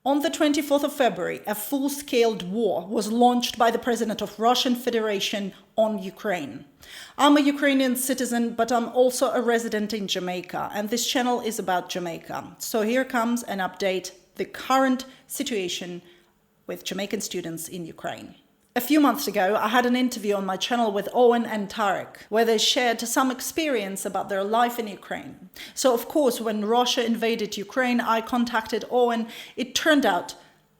On the 24th of February, a full-scale war was launched by the President of Russian Federation on Ukraine. I'm a Ukrainian citizen, but I'm also a resident in Jamaica, and this channel is about Jamaica. So here comes an update, the current situation with Jamaican students in Ukraine. A few months ago, I had an interview on my channel with Owen and Tarek, where they shared some experience about their life in Ukraine. So of course, when Russia invaded Ukraine, I contacted Owen. It turned out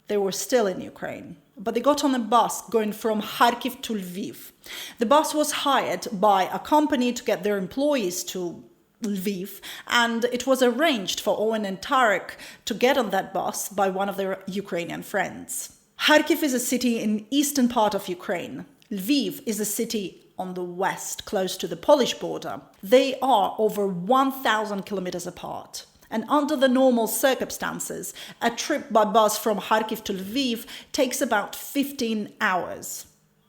they were still in Ukraine, but they got on a bus going from Kharkiv to Lviv. The bus was hired by a company to get their employees to Lviv, and it was arranged for Owen and Tarek to get on that bus by one of their Ukrainian friends. Kharkiv is a city in eastern part of Ukraine. Lviv is a city on the west, close to the Polish border. They are over 1,000 kilometers apart. And under the normal circumstances, a trip by bus from Kharkiv to Lviv takes about 15 hours.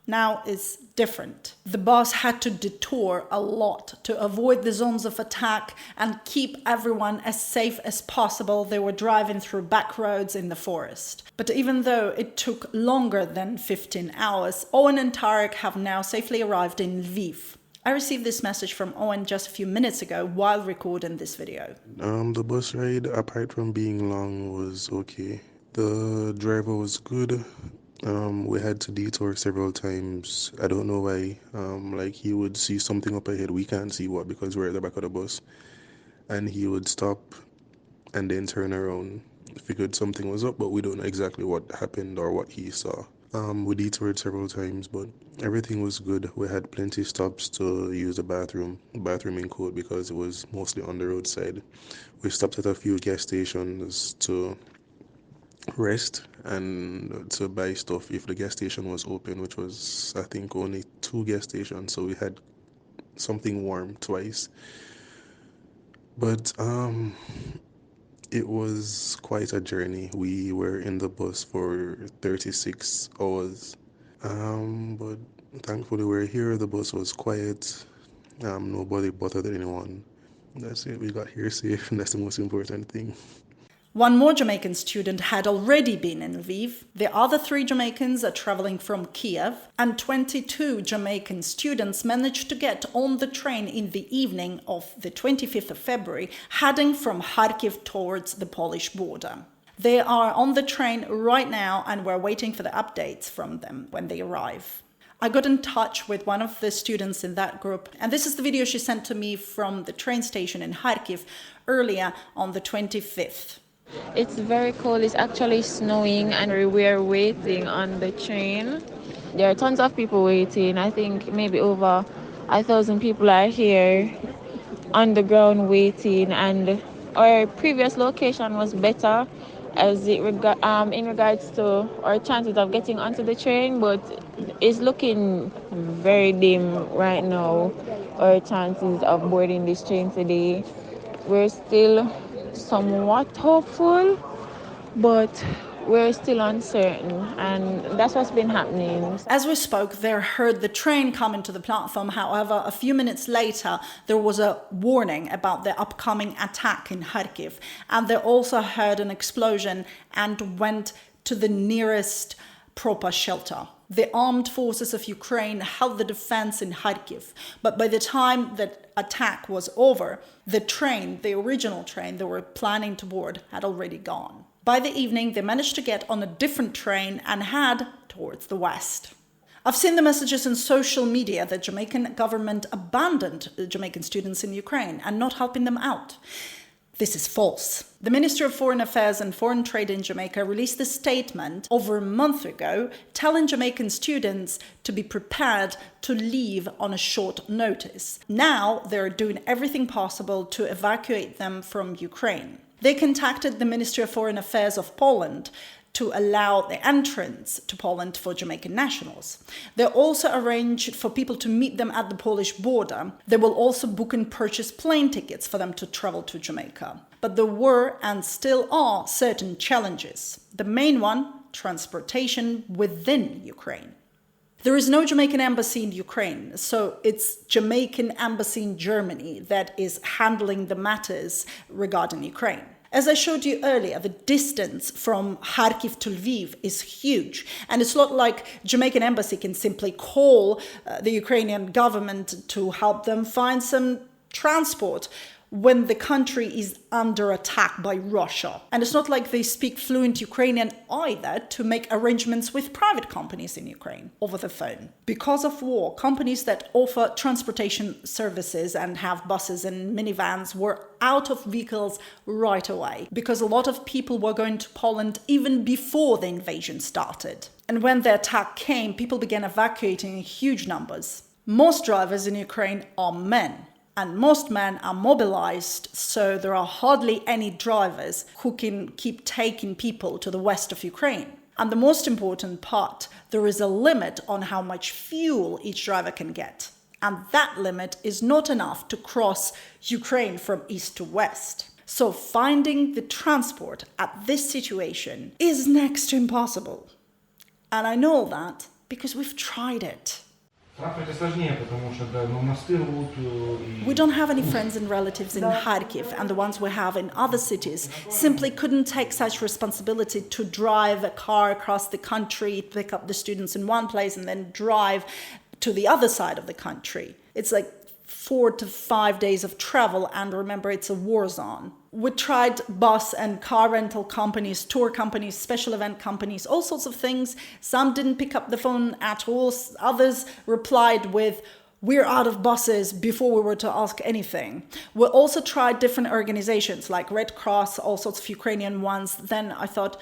Now it's different. The bus had to detour a lot to avoid the zones of attack and keep everyone as safe as possible. They were driving through back roads in the forest. But even though it took longer than 15 hours, Owen and Tarek have now safely arrived in Lviv. I received this message from Owen just a few minutes ago while recording this video. The bus ride, apart from being long, was okay. The driver was good. We had to detour several times. I don't know why. Like he would see something up ahead. We can't see what because we're at the back of the bus. And he would stop and then turn around. Figured something was up, but we don't know exactly what happened or what he saw. We detoured several times, but everything was good. We had plenty stops to use the bathroom in code, because it was mostly on the roadside. We stopped at a few gas stations to rest and to buy stuff if the gas station was open, which was I think only 2 gas stations, so we had something warm twice. But it was quite a journey. We were in the bus for 36 hours, but thankfully we're here. The bus was quiet. Nobody bothered anyone. That's it. We got here safe, and that's the most important thing. One more Jamaican student had already been in Lviv. The other 3 Jamaicans are traveling from Kiev, and 22 Jamaican students managed to get on the train in the evening of the 25th of February, heading from Kharkiv towards the Polish border. They are on the train right now, and we're waiting for the updates from them when they arrive. I got in touch with one of the students in that group, and this is the video she sent to me from the train station in Kharkiv earlier on the 25th. It's very cold. It's actually snowing and we're waiting on the train. There are tons of people waiting. I think maybe over 1,000 people are here on the ground waiting, and our previous location was better in regards to our chances of getting onto the train, but it's looking very dim right now, our chances of boarding this train today. We're still somewhat hopeful, but we're still uncertain, and that's what's been happening. As we spoke, they heard the train coming to the platform. However, a few minutes later, there was a warning about the upcoming attack in Kharkiv, and they also heard an explosion and went to the nearest proper shelter. The armed forces of Ukraine held the defense in Kharkiv, but by the time that attack was over, the original train they were planning to board had already gone. By the evening, they managed to get on a different train and head towards the west. I've seen the messages in social media that Jamaican government abandoned Jamaican students in Ukraine and not helping them out. This is false. The Ministry of Foreign Affairs and Foreign Trade in Jamaica released a statement over a month ago telling Jamaican students to be prepared to leave on a short notice. Now they're doing everything possible to evacuate them from Ukraine. They contacted the Ministry of Foreign Affairs of Poland to allow the entrance to Poland for Jamaican nationals. They also arranged for people to meet them at the Polish border. They will also book and purchase plane tickets for them to travel to Jamaica. But there were and still are certain challenges. The main one, transportation within Ukraine. There is no Jamaican embassy in Ukraine, so it's Jamaican embassy in Germany that is handling the matters regarding Ukraine. As I showed you earlier, the distance from Kharkiv to Lviv is huge. And it's not like Jamaican embassy can simply call the Ukrainian government to help them find some transport when the country is under attack by Russia. And it's not like they speak fluent Ukrainian either to make arrangements with private companies in Ukraine over the phone. Because of war, companies that offer transportation services and have buses and minivans were out of vehicles right away, because a lot of people were going to Poland even before the invasion started. And when the attack came, people began evacuating in huge numbers. Most drivers in Ukraine are men. And most men are mobilized, so there are hardly any drivers who can keep taking people to the west of Ukraine. And the most important part, there is a limit on how much fuel each driver can get. And that limit is not enough to cross Ukraine from east to west. So finding the transport at this situation is next to impossible. And I know that because we've tried it. We don't have any friends and relatives in Kharkiv, and the ones we have in other cities simply couldn't take such responsibility to drive a car across the country, pick up the students in one place and then drive to the other side of the country. It's like 4 to 5 days of travel, and remember, it's a war zone. We tried bus and car rental companies, tour companies, special event companies, all sorts of things. Some didn't pick up the phone at all. Others replied with, "We're out of buses," before we were to ask anything. We also tried different organizations like Red Cross, all sorts of Ukrainian ones. Then I thought,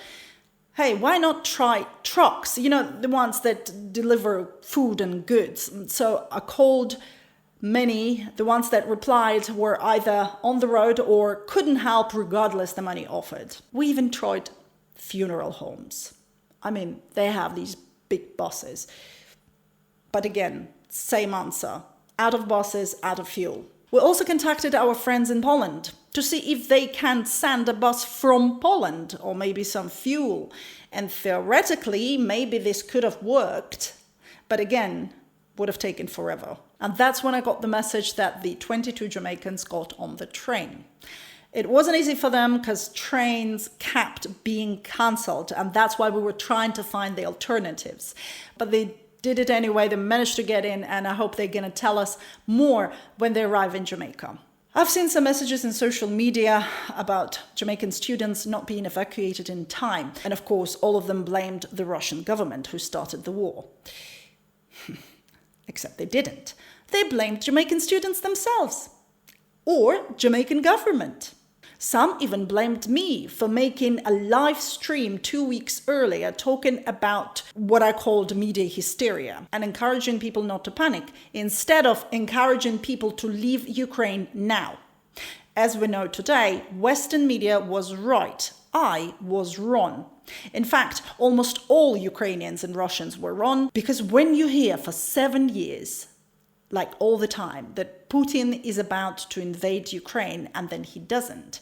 hey, why not try trucks? You know, the ones that deliver food and goods. So I called many. The ones that replied were either on the road or couldn't help regardless the money offered. We even tried funeral homes. I mean, they have these big buses. But again, same answer. Out of buses, out of fuel. We also contacted our friends in Poland to see if they can send a bus from Poland or maybe some fuel. And theoretically, maybe this could have worked. But again, would have taken forever. And that's when I got the message that the 22 Jamaicans got on the train. It wasn't easy for them because trains kept being cancelled, and that's why we were trying to find the alternatives. But they did it anyway, they managed to get in, and I hope they're going to tell us more when they arrive in Jamaica. I've seen some messages in social media about Jamaican students not being evacuated in time, and of course all of them blamed the Russian government who started the war. Except they didn't. They blamed Jamaican students themselves. Or Jamaican government. Some even blamed me for making a live stream 2 weeks earlier talking about what I called media hysteria and encouraging people not to panic, instead of encouraging people to leave Ukraine now. As we know today, Western media was right. I was wrong. In fact, almost all Ukrainians and Russians were wrong, because when you hear for 7 years, like all the time, that Putin is about to invade Ukraine and then he doesn't,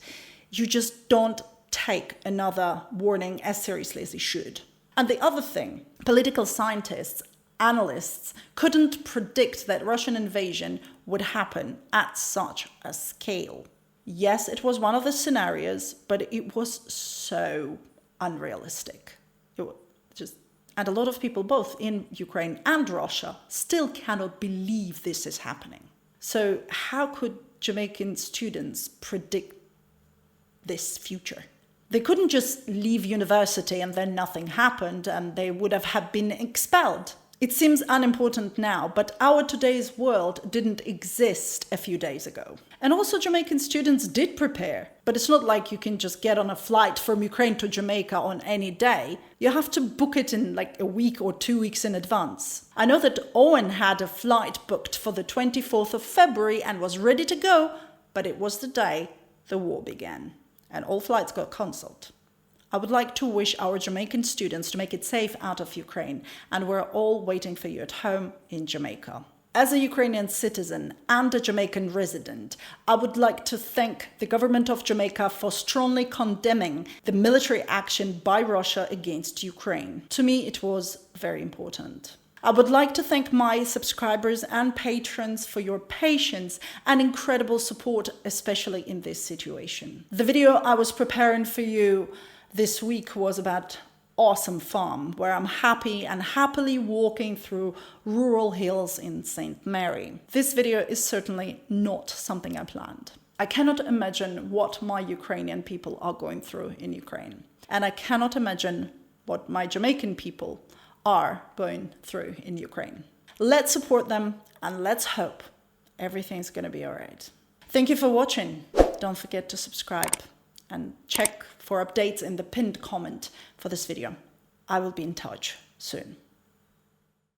you just don't take another warning as seriously as you should. And the other thing, political scientists, analysts couldn't predict that Russian invasion would happen at such a scale. Yes, it was one of the scenarios, but it was so unrealistic. And a lot of people, both in Ukraine and Russia, still cannot believe this is happening. So how could Jamaican students predict this future? They couldn't just leave university and then nothing happened and they would have been expelled. It seems unimportant now, but our today's world didn't exist a few days ago. And also Jamaican students did prepare, but it's not like you can just get on a flight from Ukraine to Jamaica on any day. You have to book it in like a week or 2 weeks in advance. I know that Owen had a flight booked for the 24th of February and was ready to go, but it was the day the war began and all flights got cancelled. I would like to wish our Jamaican students to make it safe out of Ukraine, and we're all waiting for you at home in Jamaica. As a Ukrainian citizen and a Jamaican resident, I would like to thank the government of Jamaica for strongly condemning the military action by Russia against Ukraine. To me, it was very important. I would like to thank my subscribers and patrons for your patience and incredible support, especially in this situation. The video I was preparing for you this week was about Awesome Farm, where I'm happily walking through rural hills in St. Mary. This video is certainly not something I planned. I cannot imagine what my Ukrainian people are going through in Ukraine. And I cannot imagine what my Jamaican people are going through in Ukraine. Let's support them and let's hope everything's going to be all right. Thank you for watching. Don't forget to subscribe and check for updates in the pinned comment for this video. I will be in touch soon.